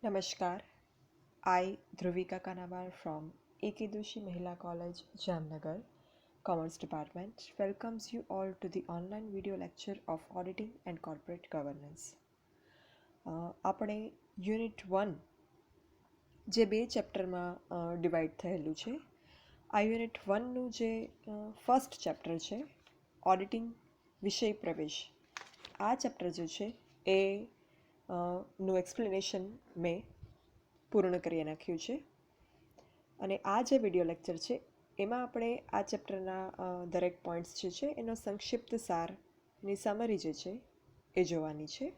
Namaskar, I Dhruvika Kanabar from A.K. Doshi Mahila College, Jamnagar, Commerce Department welcomes you all to the online video lecture of Auditing and Corporate Governance. આપણે unit 1 જે બે ચેપ્ટરમાં divide થયેલું છે આ unit 1નું જે first chapter છે auditing વિષય પ્રવેશ આ ચેપ્ટર જે છે એ નું એક્સપ્લેનેશન મેં પૂર્ણ કરી નાખ્યું છે અને આ જે વિડીયો લેક્ચર છે એમાં આપણે આ ચેપ્ટરના દરેક પોઈન્ટ્સ જે છે એનો સંક્ષિપ્ત સારની સમરી જે છે એ જોવાની છે.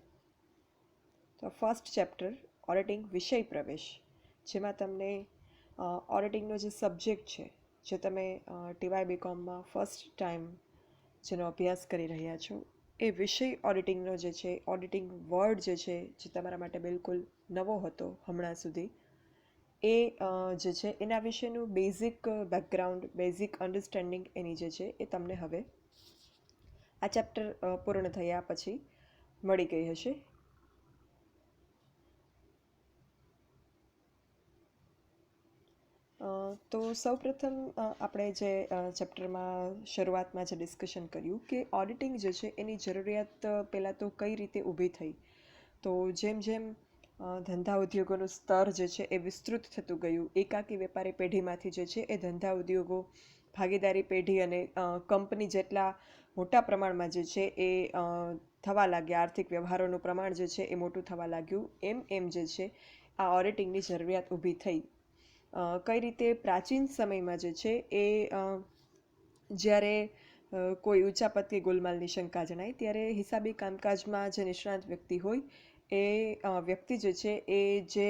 તો ફર્સ્ટ ચેપ્ટર ઓડિટિંગ વિષય પ્રવેશ, જેમાં તમને ઓડિટિંગનો જે સબ્જેક્ટ છે જે તમે ટીવાય બીકોમમાં ફર્સ્ટ ટાઈમ જેનો અભ્યાસ કરી રહ્યા છો એ વિષય ઓડિટિંગનો જે છે, ઓડિટિંગ વર્ડ જે છે જે તમારા માટે બિલકુલ નવો હતો હમણાં સુધી, એ જે છે એના વિશેનું બેઝિક બેકગ્રાઉન્ડ, બેઝિક અન્ડરસ્ટેન્ડિંગ એની જે છે એ તમને હવે આ ચેપ્ટર પૂર્ણ થયા પછી મળી ગઈ હશે. તો સૌપ્રથમ આપણે જે ચેપ્ટરમાં શરૂઆતમાં જે ડિસ્કશન કર્યું કે ઓડિટિંગ જે છે એની જરૂરિયાત પહેલાં તો કઈ રીતે ઊભી થઈ. તો જેમ જેમ ધંધા ઉદ્યોગોનું સ્તર જે છે એ વિસ્તૃત થતું ગયું, એકાકી વેપારી પેઢીમાંથી જે છે એ ધંધા ઉદ્યોગો, ભાગીદારી પેઢી અને કંપની જેટલા મોટા પ્રમાણમાં જે છે એ થવા લાગ્યા, આર્થિક વ્યવહારોનું પ્રમાણ જે છે એ મોટું થવા લાગ્યું, એમ એમ જે છે આ ઓડિટિંગની જરૂરિયાત ઊભી થઈ. કઈ રીતે પ્રાચીન સમયમાં જે છે એ જ્યારે કોઈ ઉચાપત કે ગોલમાલની શંકા જણાય ત્યારે હિસાબી કામકાજમાં જે નિષ્ણાત વ્યક્તિ હોય એ વ્યક્તિ જે છે એ જે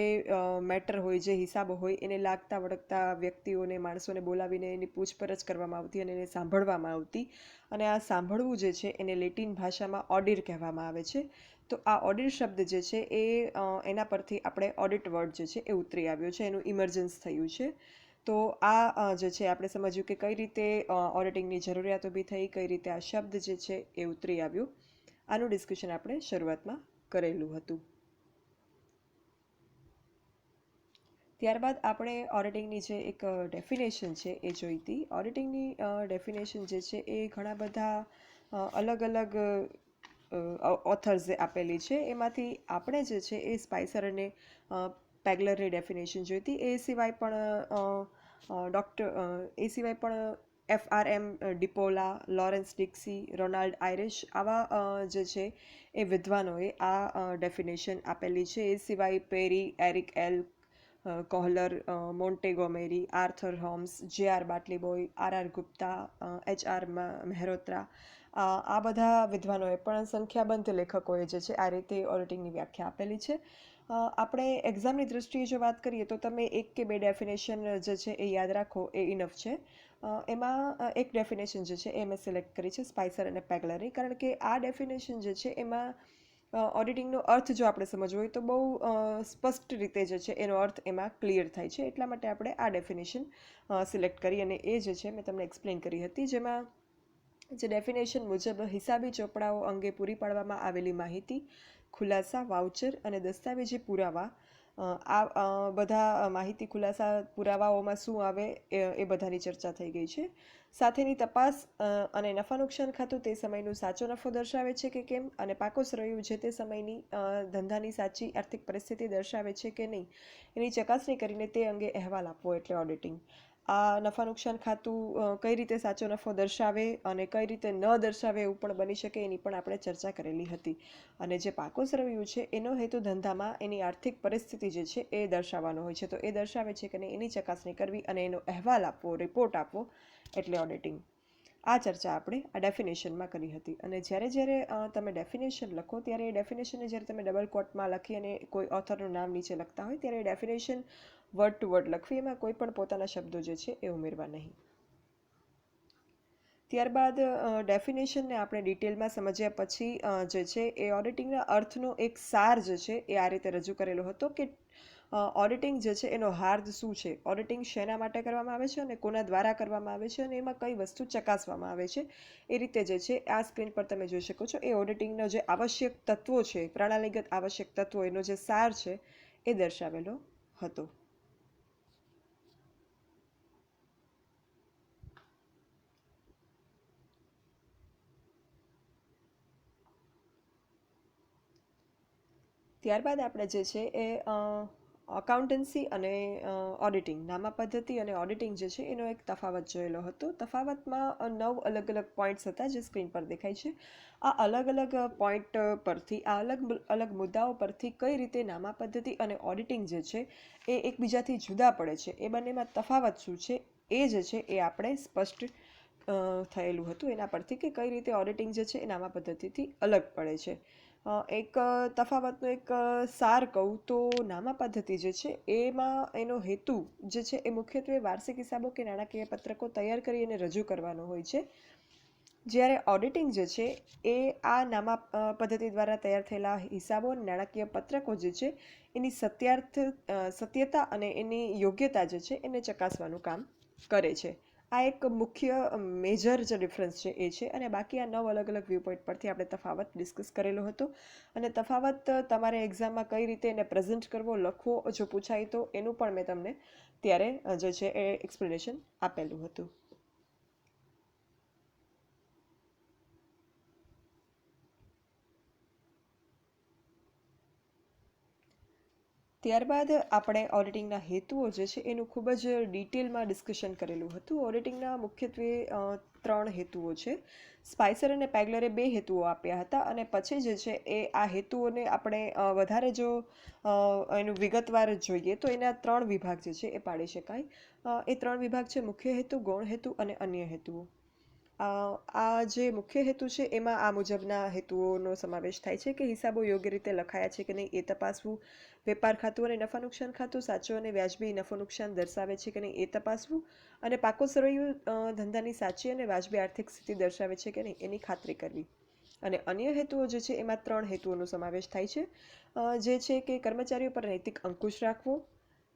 મેટર હોય, જે હિસાબો હોય એને લાગતા વળગતા વ્યક્તિઓને, માણસોને બોલાવીને એની પૂછપરછ કરવામાં આવતી અને એને સાંભળવામાં આવતી, અને આ સાંભળવું જે છે એને લેટિન ભાષામાં ઓડિર કહેવામાં આવે છે. તો આ ઓડિટ શબ્દ જે છે એ એના પરથી આપણે ઓડિટ વર્ડ જે છે એ ઉતરી આવ્યો છે, એનું ઇમર્જન્સ થયું છે. તો આ જે છે આપણે સમજ્યું કે કઈ રીતે ઓડિટિંગની જરૂરિયાત ઊભી થઈ, કઈ રીતે આ શબ્દ જે છે એ ઉતરી આવ્યું, આનું ડિસ્કશન આપણે શરૂઆતમાં કરેલું હતું. ત્યારબાદ આપણે ઓડિટિંગની જે એક ડેફિનેશન છે એ જોઈ હતી. ઓડિટિંગની ડેફિનેશન જે છે એ ઘણા બધા અલગ અલગ ઓથર્સે આપેલી છે. એમાંથી આપણે જે છે એ સ્પાઇસર અને પેગલરની ડેફિનેશન જોઈ હતી. એ સિવાય પણ FRM ડિપોલા, લોરેન્સ ડિક્સી, રોનાલ્ડ આયરિશ આવા જે છે એ વિદ્વાનોએ આ ડેફિનેશન આપેલી છે. એ સિવાય Perry, Eric L Kohler, Montgomery, Arthur Holmes, JR Batliboi, RR Gupta, HR Mehrotra, આ બધા વિદ્વાનોએ પણ સંખ્યાબંધ લેખકોએ જે છે આ રીતે ઓડિટિંગની વ્યાખ્યા આપેલી છે. આપણે એક્ઝામની દૃષ્ટિએ જો વાત કરીએ તો તમે એક કે બે ડેફિનેશન જે છે એ યાદ રાખો એ ઇનફ છે. એમાં એક ડેફિનેશન જે છે એ મેં સિલેક્ટ કરી છે સ્પાઇસર અને પેગલરની, કારણ કે આ ડેફિનેશન જે છે એમાં ઓડિટિંગનો અર્થ જો આપણે સમજવો હોય તો બહુ સ્પષ્ટ રીતે જે છે એનો અર્થ એમાં ક્લિયર થાય છે. એટલા માટે આપણે આ ડેફિનેશન સિલેક્ટ કરી અને એ જે છે મેં તમને એક્સપ્લેન કરી હતી, જેમાં જે ડેફિનેશન મુજબ હિસાબી ચોપડાઓ અંગે પૂરી પાડવામાં આવેલી માહિતી, ખુલાસા, વાઉચર અને દસ્તાવેજી પુરાવા, આ બધા માહિતી, ખુલાસા, પુરાવાઓમાં શું આવે એ બધાની ચર્ચા થઈ ગઈ છે. સાથેની તપાસ અને નફા નુકસાન ખાતું તે સમયનું સાચો નફો દર્શાવે છે કે કેમ, અને પાકો સરવૈયું જે તે સમયની ધંધાની સાચી આર્થિક પરિસ્થિતિ દર્શાવે છે કે નહીં, એની ચકાસણી કરીને તે અંગે અહેવાલ આપવો એટલે ઓડિટિંગ. આ નફા નુકસાન ખાતું કઈ રીતે સાચો નફો દર્શાવે અને કઈ રીતે ન દર્શાવે એવું પણ બની શકે, એની પણ આપણે ચર્ચા કરેલી હતી. અને જે પાકો સરવૈયું છે એનો હેતુ ધંધામાં એની આર્થિક પરિસ્થિતિ જે છે એ દર્શાવવાનો હોય છે. તો એ દર્શાવે છે કે નહીં એની ચકાસણી કરવી અને એનો અહેવાલ આપવો, રિપોર્ટ આપવો એટલે ઓડિટિંગ. આ ચર્ચા આપણે આ ડેફિનેશનમાં કરી હતી. અને જ્યારે તમે ડેફિનેશન લખો ત્યારે એ ડેફિનેશનને જ્યારે તમે ડબલ કોટમાં લખી અને કોઈ ઓથરનું નામ નીચે લખતા હોય ત્યારે એ ડેફિનેશન વર્ડ ટુ વર્ડ લખવી, એમાં કોઈ પણ પોતાના શબ્દો જે છે એ ઉમેરવા નહીં. ત્યારબાદ ડેફિનેશનને આપણે ડિટેલમાં સમજ્યા પછી જે છે એ ઓડિટિંગના અર્થનો એક સાર જે છે એ આ રીતે રજૂ કરેલો હતો કે ઓડિટિંગ જે છે એનો હાર્દ શું છે, ઓડિટિંગ શેના માટે કરવામાં આવે છે અને કોના દ્વારા કરવામાં આવે છે, અને એમાં કઈ વસ્તુ ચકાસવામાં આવે છે. એ રીતે જે છે આ સ્ક્રીન પર તમે જોઈ શકો છો એ ઓડિટિંગનો જે આવશ્યક તત્વો છે, પ્રણાલીગત આવશ્યક તત્વો, એનો જે સાર છે એ દર્શાવેલો હતો. ત્યારબાદ આપણે જે છે એ અકાઉન્ટન્સી અને ઓડિટિંગ, નામા પદ્ધતિ અને ઓડિટિંગ જે છે એનો એક તફાવત જોયેલો હતો. તફાવતમાં 9 અલગ અલગ પોઈન્ટ્સ હતા જે સ્ક્રીન પર દેખાય છે. આ અલગ અલગ પોઈન્ટ પરથી, આ અલગ અલગ મુદ્દાઓ પરથી કઈ રીતે નામા પદ્ધતિ અને ઓડિટિંગ જે છે એ એકબીજાથી જુદા પડે છે, એ બંનેમાં તફાવત શું છે એ જે છે એ આપણે સ્પષ્ટ થયેલું હતું એના પરથી, કે કઈ રીતે ઓડિટિંગ જે છે એ નામા પદ્ધતિથી અલગ પડે છે. એક તફાવતનો એક સાર કહું તો નામા પદ્ધતિ જે છે એમાં એનો હેતુ જે છે એ મુખ્યત્વે વાર્ષિક હિસાબો કે નાણાકીય પત્રકો તૈયાર કરી અને રજૂ કરવાનો હોય છે. જ્યારે ઓડિટિંગ જે છે એ આ નામા પદ્ધતિ દ્વારા તૈયાર થયેલા હિસાબો અને નાણાકીય પત્રકો જે છે એની સત્યતા અને એની યોગ્યતા જે છે એને ચકાસવાનું કામ કરે છે. આ એક મુખ્ય મેજર જે ડિફરન્સ છે એ છે. અને બાકી આ 9 અલગ અલગ વ્યૂ પોઈન્ટ પરથી આપણે તફાવત ડિસ્કસ કરેલો હતો. અને તફાવત તમારે એક્ઝામમાં કઈ રીતે એને પ્રેઝન્ટ કરવો, લખવો જો પૂછાય તો એનું પણ મેં તમને ત્યારે જે છે એ એક્સપ્લેનેશન આપેલું હતું. ત્યારબાદ આપણે ઓડિટિંગના હેતુઓ જે છે એનું ખૂબ જ ડિટેલમાં ડિસ્કશન કરેલું હતું. ઓડિટિંગના મુખ્યત્વે 3 હેતુઓ છે. સ્પાઇસર અને પેગલરે 2 હેતુઓ આપ્યા હતા, અને પછી જે છે એ આ હેતુઓને આપણે વધારે જો એનું વિગતવાર જોઈએ તો એના 3 વિભાગ જે છે એ પાડી શકાય. એ 3 વિભાગ છે: મુખ્ય હેતુ, ગૌણ હેતુ અને અન્ય હેતુઓ. આ જે મુખ્ય હેતુ છે એમાં આ મુજબના હેતુઓનો સમાવેશ થાય છે: કે હિસાબો યોગ્ય રીતે લખાયા છે કે નહીં એ તપાસવું, વેપાર ખાતું અને નફા નુકસાન ખાતું સાચું અને વ્યાજબી નફો નુકસાન દર્શાવે છે કે નહીં એ તપાસવું, અને પાકો સરવૈયું ધંધાની સાચી અને વાજબી આર્થિક સ્થિતિ દર્શાવે છે કે નહીં એની ખાતરી કરવી. અને અન્ય હેતુઓ જે છે એમાં 3 હેતુઓનો સમાવેશ થાય છે, જે છે કે કર્મચારીઓ પર નૈતિક અંકુશ રાખવો,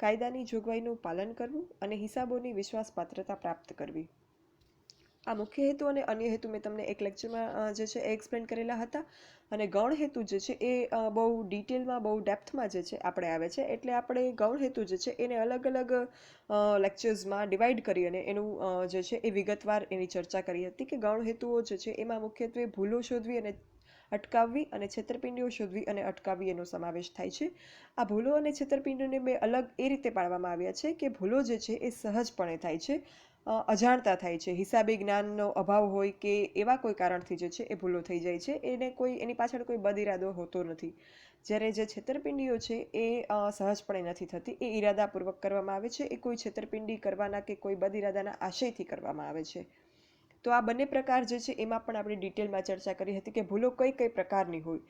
કાયદાની જોગવાઈનું પાલન કરવું અને હિસાબોની વિશ્વાસપાત્રતા પ્રાપ્ત કરવી. આ મુખ્ય હેતુ અને અન્ય હેતુ મેં તમને એક લેક્ચરમાં જે છે એ એક્સપ્લેન કરેલા હતા. અને ગૌણ હેતુ જે છે એ બહુ ડિટેલમાં, બહુ ડેપ્થમાં જે છે આપણે આવે છે, એટલે આપણે ગૌણ હેતુ જે છે એને અલગ અલગ લેક્ચર્સમાં ડિવાઈડ કરી અને એનું જે છે એ વિગતવાર એની ચર્ચા કરી હતી. કે ગૌણ હેતુઓ જે છે એમાં મુખ્યત્વે ભૂલો શોધવી અને અટકાવવી અને છેતરપિંડીઓ શોધવી અને અટકાવવી એનો સમાવેશ થાય છે. આ ભૂલો અને છેતરપિંડીઓને બે અલગ એ રીતે પાડવામાં આવ્યા છે કે ભૂલો જે છે એ સહજપણે થાય છે, અજાણતા થાય છે, હિસાબી જ્ઞાનનો અભાવ હોય કે એવા કોઈ કારણથી જે છે એ ભૂલો થઈ જાય છે, એની પાછળ કોઈ બદઇરાદો હોતો નથી. જ્યારે જે છેતરપિંડીઓ છે એ સહજપણે નથી થતી, એ ઈરાદાપૂર્વક કરવામાં આવે છે, એ કોઈ છેતરપિંડી કરવાના કે કોઈ બદઇરાદાના આશયથી કરવામાં આવે છે. તો આ બંને પ્રકાર જે છે એમાં પણ આપણે ડિટેલમાં ચર્ચા કરી હતી કે ભૂલો કઈ કઈ પ્રકારની હોય.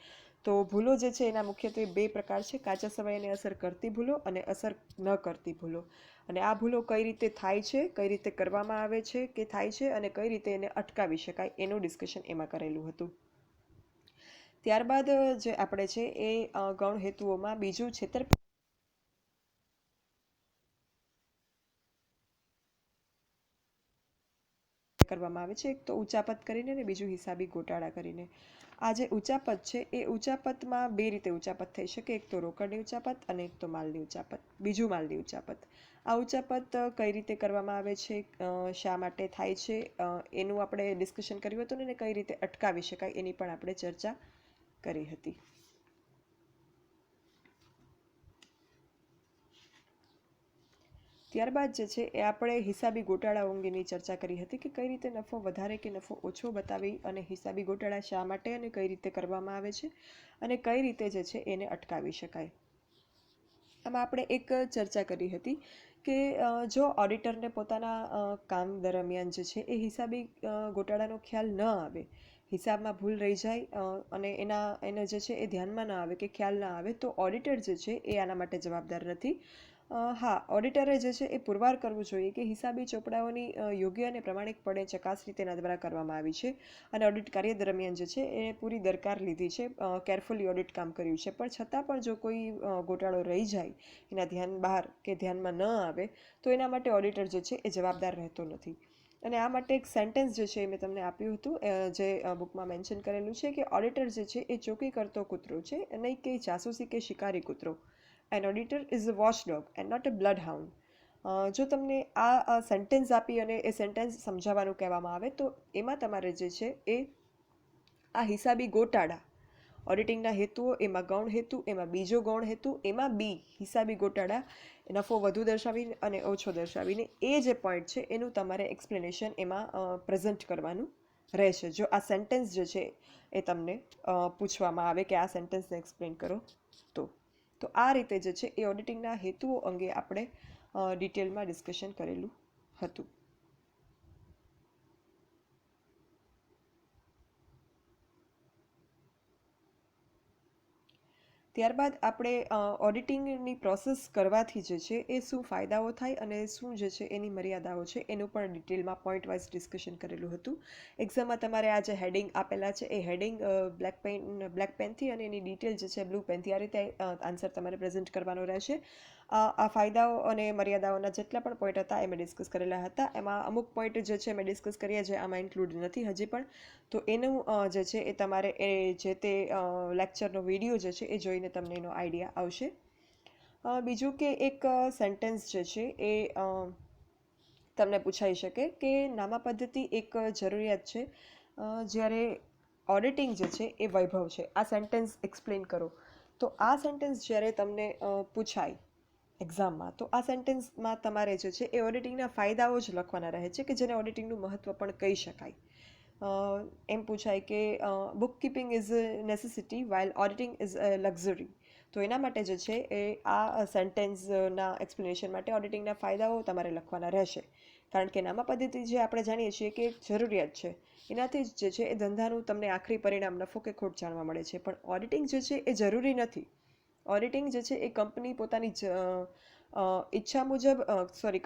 તો ભૂલો જે છે એના મુખ્યત્વે 2 પ્રકાર છે: કાચા સમયને અસર કરતી ભૂલો અને અસર ન કરતી ભૂલો. અને આ ભૂલો કઈ રીતે થાય છે, કઈ રીતે કરવામાં આવે છે કે થાય છે, અને કઈ રીતે એને અટકાવી શકાય એનું ડિસ્કશન એમાં કરેલું હતું. ત્યારબાદ જે આપણે છે એ ગૌણ હેતુઓમાં બીજું કરવામાં આવે છે. એક તો ઉચાપત કરીને અને બીજું હિસાબી ગોટાળા કરીને. આ જે ઉચાપત છે એ ઉચાપતમાં 2 રીતે ઉચાપત થઈ શકે: એક તો રોકડની ઉચાપત અને એક તો માલની ઉચાપત, બીજું માલની ઉચાપત. આ ઉચાપત કઈ રીતે કરવામાં આવે છે, શા માટે થાય છે, એનું આપણે ડિસ્કશન કર્યું હતું ને કઈ રીતે અટકાવી શકાય એની પણ આપણે ચર્ચા કરી હતી. ત્યારબાદ જે છે એ આપણે હિસાબી ગોટાળા અંગેની ચર્ચા કરી હતી કે કઈ રીતે નફો વધારે કે નફો ઓછો બતાવી અને હિસાબી ગોટાળા શા માટે અને કઈ રીતે કરવામાં આવે છે અને કઈ રીતે જે છે એને અટકાવી શકાય. આમાં આપણે એક ચર્ચા કરી હતી કે જો ઓડિટરને પોતાના કામ દરમિયાન જે છે એ હિસાબી ગોટાળાનો ખ્યાલ ન આવે, હિસાબમાં ભૂલ રહી જાય અને એને જે છે એ ધ્યાનમાં ન આવે કે ખ્યાલ ન આવે, તો ઓડિટર જે છે એ આના માટે જવાબદાર નથી. હા, ઓડિટરે જે છે એ પુરવાર કરવું જોઈએ કે હિસાબી ચોપડાઓની યોગ્ય અને પ્રમાણિકપણે ચકાસણી તેના દ્વારા કરવામાં આવી છે અને ઓડિટ કાર્ય દરમિયાન જે છે એ પૂરી દરકાર લીધી છે, કેરફુલી ઓડિટ કામ કર્યું છે. પણ છતાં પણ જો કોઈ ગોટાળો રહી જાય, એના ધ્યાન બહાર કે ધ્યાનમાં ન આવે, તો એના માટે ઓડિટર જે છે એ જવાબદાર રહેતો નથી. અને આ માટે એક સેન્ટેન્સ જે છે એ મેં તમને આપ્યું હતું, જે બુકમાં મેન્શન કરેલું છે કે ઓડિટર જે છે એ ચોકી કરતો કૂતરો છે, નહીં કે જાસૂસી કે શિકારી કૂતરો. An auditor is a watchdog and not a bloodhound. જો તમને આ સેન્ટેન્સ આપી અને એ સેન્ટેન્સ સમજાવવાનું કહેવામાં આવે તો એમાં તમારે જે છે એ આ હિસાબી ગોટાળા, ઓડિટિંગના હેતુઓ, એમાં ગૌણ હેતુ, એમાં બીજો ગૌણ હેતુ, એમાં બી હિસાબી ગોટાળા, નફો વધુ દર્શાવીને અને ઓછો દર્શાવીને એ જે પોઈન્ટ છે એનું તમારે એક્સપ્લેનેશન એમાં પ્રેઝન્ટ કરવાનું રહેશે. જો આ સેન્ટેન્સ જે છે એ તમને પૂછવામાં આવે કે આ સેન્ટેન્સને એક્સપ્લેન કરો તો તો આ રીતે જે છે એ ઓડિટિંગના હેતુઓ અંગે આપણે ડિટેલમાં ડિસ્કશન કરેલું હતું. ત્યારબાદ આપણે ઓડિટિંગની પ્રોસેસ કરવાથી જે છે એ શું ફાયદાઓ થાય અને શું જે છે એની મર્યાદાઓ છે એનું પણ ડિટેલમાં પોઈન્ટ વાઇઝ ડિસ્કશન કરેલું હતું. એક્ઝામમાં તમારે આ જે હેડિંગ આપેલા છે એ હેડિંગ બ્લેક પેનથી અને એની ડિટેલ જે છે બ્લુ પેનથી આ રીતે આન્સર તમારે પ્રેઝન્ટ કરવાનો રહેશે. આ ફાયદાઓ અને મર્યાદાઓના જેટલા પણ પોઈન્ટ હતા એ મેં ડિસ્કસ કરેલા હતા. એમાં અમુક પોઈન્ટ જે છે મેં ડિસ્કસ કર્યા જે આમાં ઇન્ક્લુડ નથી હજી પણ, તો એનું જે છે એ તમારે એ જે તે લેક્ચરનો વિડીયો જે છે એ જોઈને તમને એનો આઈડિયા આવશે. બીજું કે એક સેન્ટેન્સ જે છે એ તમને પૂછાઈ શકે કે નામા પદ્ધતિ એક જરૂરિયાત છે જ્યારે ઓડિટિંગ જે છે એ વૈભવ છે. આ સેન્ટેન્સ એક્સપ્લેન કરો. તો આ સેન્ટેન્સ જ્યારે તમને પૂછાય એક્ઝામમાં તો આ સેન્ટેન્સમાં તમારે જે છે એ ઓડિટિંગના ફાયદાઓ જ લખવાના રહે છે કે જેને ઓડિટિંગનું મહત્ત્વ પણ કહી શકાય. એમ પૂછાય કે bookkeeping is a necessity while auditing is a luxury. તો એના માટે જે છે એ આ સેન્ટેન્સના એક્સપ્લેનેશન માટે ઓડિટિંગના ફાયદાઓ તમારે લખવાના રહેશે. કારણ કે નામા પદ્ધતિ જે આપણે જાણીએ છીએ કે જરૂરિયાત છે, એનાથી જ જે છે એ ધંધાનું તમને આખરી પરિણામ નફો કે ખોટ જાણવા મળે છે. પણ ઓડિટિંગ જે છે એ જરૂરી નથી. ઓડિટિંગ જે છે એ કંપની પોતાની ઈચ્છા મુજબ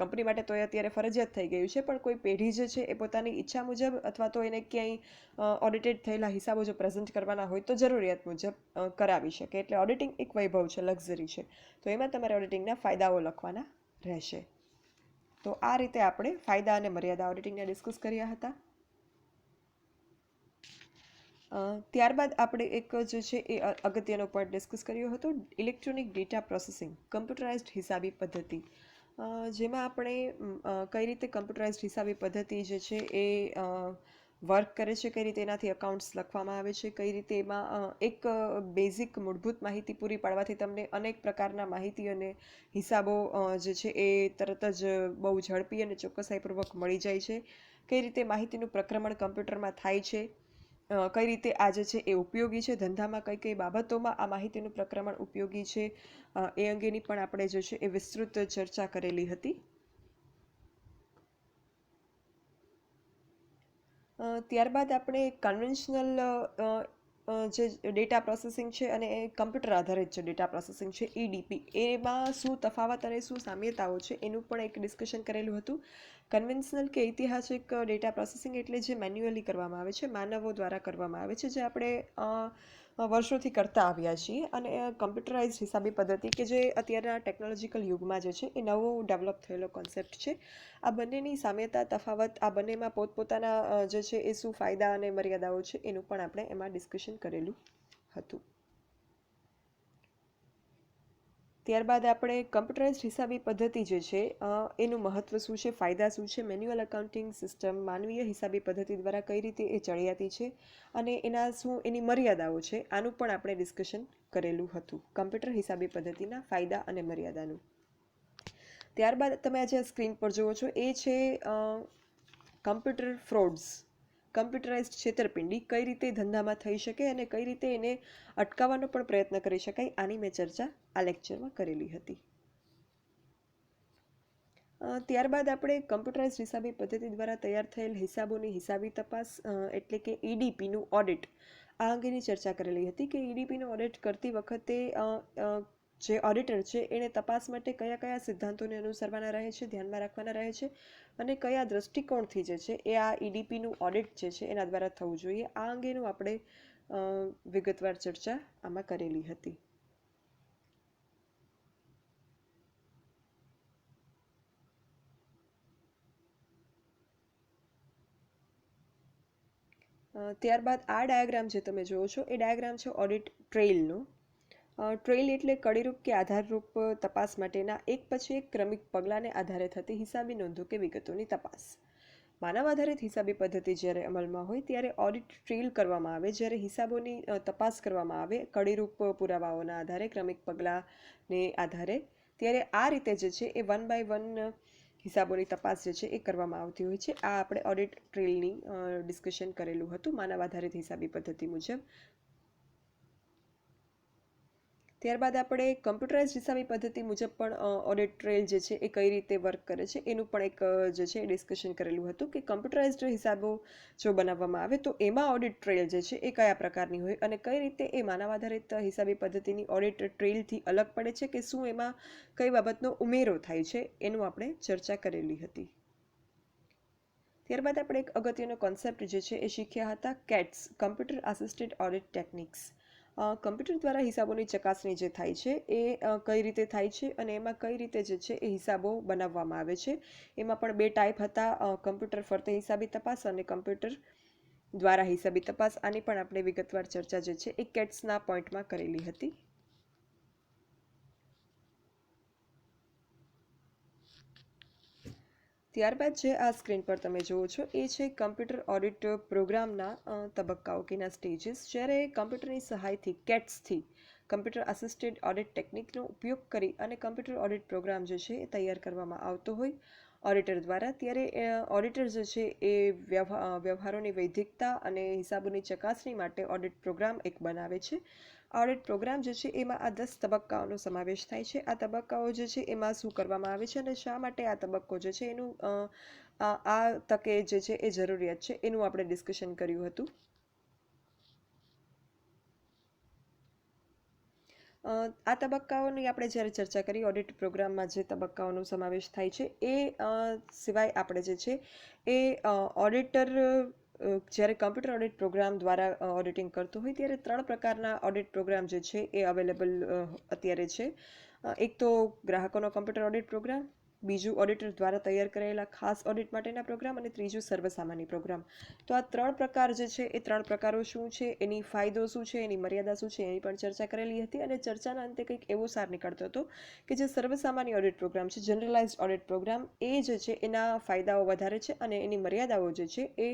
કંપની માટે તો એ અત્યારે ફરજિયાત થઈ ગયું છે, પણ કોઈ પેઢી જે છે એ પોતાની ઈચ્છા મુજબ અથવા તો એને ક્યાંય ઓડિટેડ થયેલા હિસાબો જો પ્રેઝન્ટ કરવાના હોય તો જરૂરિયાત મુજબ કરાવી શકે. એટલે ઓડિટિંગ એક વૈભવ છે, લક્ઝરી છે. તો એમાં તમારે ઓડિટિંગના ફાયદાઓ લખવાના રહેશે. તો આ રીતે આપણે ફાયદા અને મર્યાદા ઓડિટિંગના ડિસ્કસ કર્યા હતા. ત્યારબાદ આપણે એક જે છે એ અગત્યનો પોઈન્ટ ડિસ્કસ કર્યો હતો, ઇલેક્ટ્રોનિક ડેટા પ્રોસેસિંગ, કમ્પ્યુટરાઇઝ્ડ હિસાબી પદ્ધતિ. જેમાં આપણે કઈ રીતે કમ્પ્યુટરાઇઝ્ડ હિસાબી પદ્ધતિ જે છે એ વર્ક કરે છે, કઈ રીતે એનાથી અકાઉન્ટ્સ લખવામાં આવે છે, કઈ રીતે એમાં એક બેઝિક મૂળભૂત માહિતી પૂરી પાડવાથી તમને અનેક પ્રકારના માહિતી અને હિસાબો જે છે એ તરત જ બહુ ઝડપી અને ચોક્કસાઈપૂર્વક મળી જાય છે. કઈ રીતે માહિતીનું પ્રક્રમણ કમ્પ્યુટરમાં થાય છે, કઈ રીતે આ જે છે એ ઉપયોગી છે, ધંધામાં કઈ કઈ બાબતોમાં આ માહિતીનું પ્રક્રમણ ઉપયોગી છે, એ અંગેની પણ આપણે જે છે એ વિસ્તૃત ચર્ચા કરેલી હતી. ત્યારબાદ આપણે કન્વેન્શનલ જે ડેટા પ્રોસેસિંગ છે અને એ કમ્પ્યુટર આધારિત જે ડેટા પ્રોસેસિંગ છે EDP, એમાં શું તફાવત અને શું સામ્યતાઓ છે એનું પણ એક ડિસ્કશન કરેલું હતું. કન્વેન્શનલ કે ઐતિહાસિક ડેટા પ્રોસેસિંગ એટલે જે મેન્યુઅલી કરવામાં આવે છે, માનવો દ્વારા કરવામાં આવે છે, જે આપણે વર્ષોથી કરતા આવ્યા છીએ. અને કમ્પ્યુટરાઇઝ હિસાબી પદ્ધતિ કે જે અત્યારના ટેકનોલોજીકલ યુગમાં જે છે એ નવો ડેવલપ થયેલો કોન્સેપ્ટ છે. આ બંનેની સામ્યતા, તફાવત, આ બંનેમાં પોતપોતાના જે છે એ શું ફાયદા અને મર્યાદાઓ છે એનું પણ આપણે એમાં ડિસ્કશન કરેલું હતું. ત્યારબાદ આપણે કમ્પ્યુટરાઇઝ્ડ હિસાબી પદ્ધતિ જે છે એનું મહત્ત્વ શું છે, ફાયદા શું છે, મેન્યુઅલ એકાઉન્ટિંગ સિસ્ટમ માનવીય હિસાબી પદ્ધતિ દ્વારા કઈ રીતે એ ચડિયાતી છે અને એની મર્યાદાઓ છે, આનું પણ આપણે ડિસ્કશન કરેલું હતું, કમ્પ્યુટર હિસાબી પદ્ધતિના ફાયદા અને મર્યાદાનું. ત્યારબાદ તમે આજે સ્ક્રીન પર જુઓ છો એ છે કમ્પ્યુટર ફ્રોડ્સ, કમ્પ્યુટરાઇઝ્ડ છેતરપિંડી કઈ રીતે ધંધામાં થઈ શકે અને કઈ રીતે એને અટકાવવાનો પણ પ્રયત્ન કરી શકાય, આની મેં ચર્ચા આ લેક્ચરમાં કરેલી હતી. ત્યારબાદ આપણે કમ્પ્યુટરાઇઝ્ડ હિસાબી પદ્ધતિ દ્વારા તૈયાર થયેલ હિસાબોની હિસાબી તપાસ એટલે કે EDPનું ઓડિટ, આ અંગેની ચર્ચા કરેલી હતી કે EDPનું ઓડિટ કરતી વખતે જે ઓડિટર છે એણે તપાસ માટે કયા કયા સિદ્ધાંતોને અનુસરવાના રહે છે, ધ્યાનમાં રાખવાના રહે છે અને કયા દૃષ્ટિકોણથી જે છે એ આ EDPનું ઓડિટ જે છે એના દ્વારા થવું જોઈએ, આ અંગેનું આપણે વિગતવાર ચર્ચા આમાં કરેલી હતી. ત્યારબાદ આ ડાયાગ્રામ જે તમે જુઓ છો એ ડાયાગ્રામ છે ઓડિટ ટ્રેઇલનો. ટ્રેલ એટલે કડીરૂપ કે આધારરૂપ તપાસ માટેના એક પછી એક ક્રમિક પગલાંને આધારે થતી હિસાબી નોંધો કે વિગતોની તપાસ. માનવ આધારિત હિસાબી પદ્ધતિ જ્યારે અમલમાં હોય ત્યારે ઓડિટ ટ્રેલ કરવામાં આવે. જ્યારે હિસાબોની તપાસ કરવામાં આવે કડીરૂપ પુરાવાઓના આધારે ક્રમિક પગલાંને આધારે, ત્યારે આ રીતે જે છે એ 1 by 1 હિસાબોની તપાસ જે છે એ કરવામાં આવતી હોય છે. આ આપણે ઓડિટ ટ્રેલની ડિસ્કશન કરેલું હતું માનવ આધારિત હિસાબી પદ્ધતિ મુજબ. ત્યારબાદ આપણે કમ્પ્યુટરાઇઝ હિસાબી પદ્ધતિ મુજબ પણ ઓડિટ ટ્રેલ જે છે એ કઈ રીતે વર્ક કરે છે એનું પણ એક જે છે ડિસ્કશન કરેલું હતું કે કમ્પ્યુટરાઇઝ્ડ હિસાબો જો બનાવવામાં આવે તો એમાં ઓડિટ ટ્રેલ જે છે એ કયા પ્રકારની હોય અને કઈ રીતે એ માનવ આધારિત હિસાબી પદ્ધતિની ઓડિટ ટ્રેલથી અલગ પડે છે કે શું એમાં કઈ બાબતનો ઉમેરો થાય છે એનું આપણે ચર્ચા કરેલી હતી. ત્યારબાદ આપણે એક અગત્યનો કોન્સેપ્ટ જે છે એ શીખ્યા હતા CAATs, computer assisted audit techniques. Computer દ્વારા હિસાબોની ચકાસણી જે થાય છે એ કઈ રીતે થાય છે અને એમાં કઈ રીતે જે છે એ હિસાબો બનાવવામાં આવે છે. એમાં પણ બે ટાઈપ હતા, કમ્પ્યુટર ફરતે હિસાબી તપાસ અને કમ્પ્યુટર દ્વારા હિસાબી તપાસ. આની પણ આપણે વિગતવાર ચર્ચા જે છે એ કેટ્સના પોઈન્ટમાં કરેલી હતી. ત્યારબાદ જે આ સ્ક્રીન પર તમે જુઓ છો એ છે કમ્પ્યુટર ઓડિટ પ્રોગ્રામના તબક્કાઓ કેના સ્ટેજીસ. જ્યારે કમ્પ્યુટરની સહાયથી કેટ્સથી કમ્પ્યુટર આસિસ્ટેડ ઓડિટ ટેકનિકનો ઉપયોગ કરી અને કમ્પ્યુટર ઓડિટ પ્રોગ્રામ જે છે એ તૈયાર કરવામાં આવતો હોય ઓડિટર દ્વારા, ત્યારે ઓડિટર જે છે એ વ્યવહારોની વૈધિકતા અને હિસાબોની ચકાસણી માટે ઓડિટ પ્રોગ્રામ એક બનાવે છે. ઓડિટ પ્રોગ્રામ જે છે એમાં આ 10 તબક્કાઓનો સમાવેશ થાય છે. આ તબક્કાઓ જે છે એમાં શું કરવામાં આવે છે અને શા માટે આ તબક્કો જે છે એનું આ તકે જે છે એ જરૂરિયાત છે એનું આપણે ડિસ્કશન કર્યું હતું. આ તબક્કાઓની આપણે જ્યારે ચર્ચા કરી ઓડિટ પ્રોગ્રામમાં જે તબક્કાઓનો સમાવેશ થાય છે એ સિવાય આપણે જે છે એ ઓડિટર જ્યારે કમ્પ્યુટર ઓડિટ પ્રોગ્રામ દ્વારા ઓડિટિંગ કરતો હોય ત્યારે 3 પ્રકારના ઓડિટ પ્રોગ્રામ જે છે એ અવેલેબલ અત્યારે છે. એક તો ગ્રાહકોનો કમ્પ્યુટર ઓડિટ પ્રોગ્રામ, બીજું ઓડિટર દ્વારા તૈયાર કરેલા ખાસ ઓડિટ માટેના પ્રોગ્રામ અને ત્રીજું સર્વસામાન્ય પ્રોગ્રામ. તો આ 3 પ્રકાર જે છે એ 3 પ્રકારો શું છે, એની ફાયદો શું છે, એની મર્યાદા શું છે એની પણ ચર્ચા કરેલી હતી. અને ચર્ચાના અંતે કંઈક એવો સાર નીકળતો હતો કે જે સર્વસામાન્ય ઓડિટ પ્રોગ્રામ છે, જનરલાઇઝ્ડ ઓડિટ પ્રોગ્રામ, એ જે છે એના ફાયદાઓ વધારે છે અને એની મર્યાદાઓ જે છે એ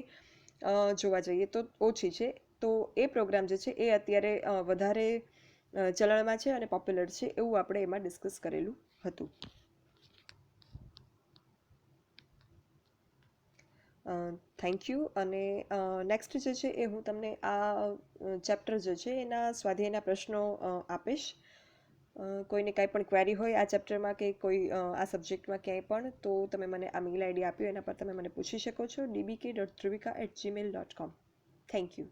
જોવા જઈએ તો ઓછી છે. તો એ પ્રોગ્રામ જે છે એ અત્યારે વધારે ચલણમાં છે અને પોપ્યુલર છે એવું આપણે એમાં ડિસ્કસ કરેલું હતું. Thank you. અને નેક્સ્ટ જે છે એ હું તમને આ ચેપ્ટર જે છે એના સ્વાધ્યાયના પ્રશ્નો આપીશ. કોઈને કાંઈ પણ ક્વેરી હોય આ ચેપ્ટરમાં કે કોઈ આ સબ્જેક્ટમાં ક્યાંય પણ, તો તમે મને આ મેલ આઈડી આપ્યો એના પર તમે મને પૂછી શકો છો, dbk.dhruvika@gmail.com. Thank you.